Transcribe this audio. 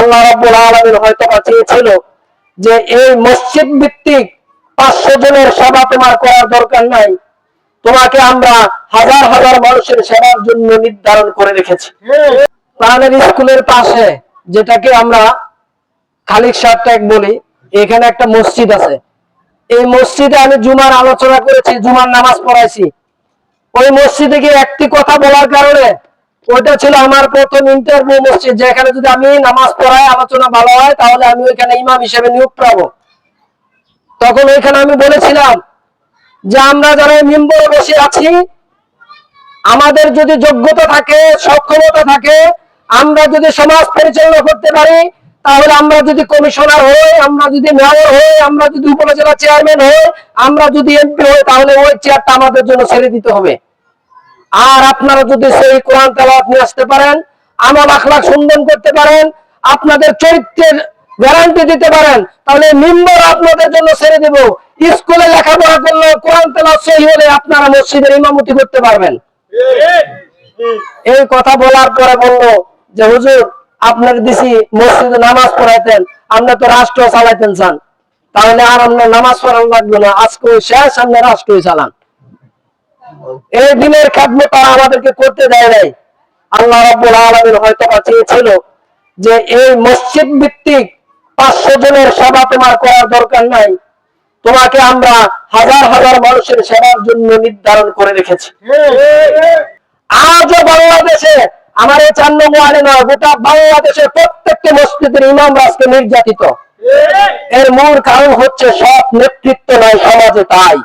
আল্লাহ রাব্বুল আলামিন হয়তো চেয়েছিল যে এই মসজিদ ভিত্তিক 500 জনের সেবা তোমার করার দরকার নাই, তোমাকে আমরা হাজার হাজার মানুষের সেবার জন্য নির্ধারণ করে রেখেছি। প্রাণের স্কুলের পাশে, যেটাকে আমরা খালিক সাহেব বলি, এখানে একটা মসজিদ আছে। এই মসজিদে আমি জুমার আলোচনা করেছি, জুমার নামাজ পড়াইছি। ওই মসজিদে গিয়ে একটি কথা বলার কারণে, ওইটা ছিল আমার প্রথম ইন্টারভিউ মসজিদ, যেখানে যদি আমি নামাজ পড়াই, আলোচনা ভালো হয়, তাহলে আমি ওইখানে ইমাম হিসেবে নিয়োগ পাবো। তখন ওইখানে আমি বলেছিলাম যে আমরা যারা মিম্বরে বসে আছি, আমাদের যদি যোগ্যতা থাকে, সক্ষমতা থাকে, আমরা যদি সমাজ পরিচালনা করতে পারি, তাহলে আমরা যদি কমিশনার হই, আমরা যদি মেয়র হই, আমরা যদি উপজেলা চেয়ারম্যান হই, আমরা যদি এমপি হই, তাহলে ওই চেয়ারটা আমাদের জন্য ছেড়ে দিতে হবে। আর আপনারা যদি সেই কোরআন তেলাওয়াত নিয়ে আসতে পারেন, আমল আখলাক সুন্দর করতে পারেন, আপনাদের চরিত্রের গ্যারান্টি দিতে পারেন, তাহলে মিম্বর আপনাদের জন্য ছেড়ে দেব। স্কুলে লেখাপড়া করলে, কোরআন তেলাওয়াত সহি হলে আপনারা মসজিদের ইমামতি করতে পারবেন। এই কথা বলার পরে বললো যে হুজুর, আপনাকে দিছি মসজিদে নামাজ পড়াইতেন, আপনি তো রাষ্ট্র চালাইতেন চান, তাহলে আর আপনার নামাজ পড়ানো লাগবে না, আজকে শেষ, আপনি রাষ্ট্রই চালান। এই দিনের খেদমত তারা আমাদেরকে করতে দেয় নাই। আল্লাহ রাব্বুল আলামিন হয়তো চেয়েছিল যে এই মসজিদ ভিত্তিক 500 জনের সেবা তোমার করার দরকার নাই, তোমাকে আমরা হাজার হাজার মানুষের সেবার জন্য নির্ধারণ করে রেখেছি। আজও বাংলাদেশে, আমার এই 4 নং ওয়ার্ডে নয়, গোটা বাংলাদেশে প্রত্যেকটি মসজিদের ইমামরা আজকে নির্যাতিত। এর মূল কারণ হচ্ছে সৎ নেতৃত্ব নাই সমাজে। তাই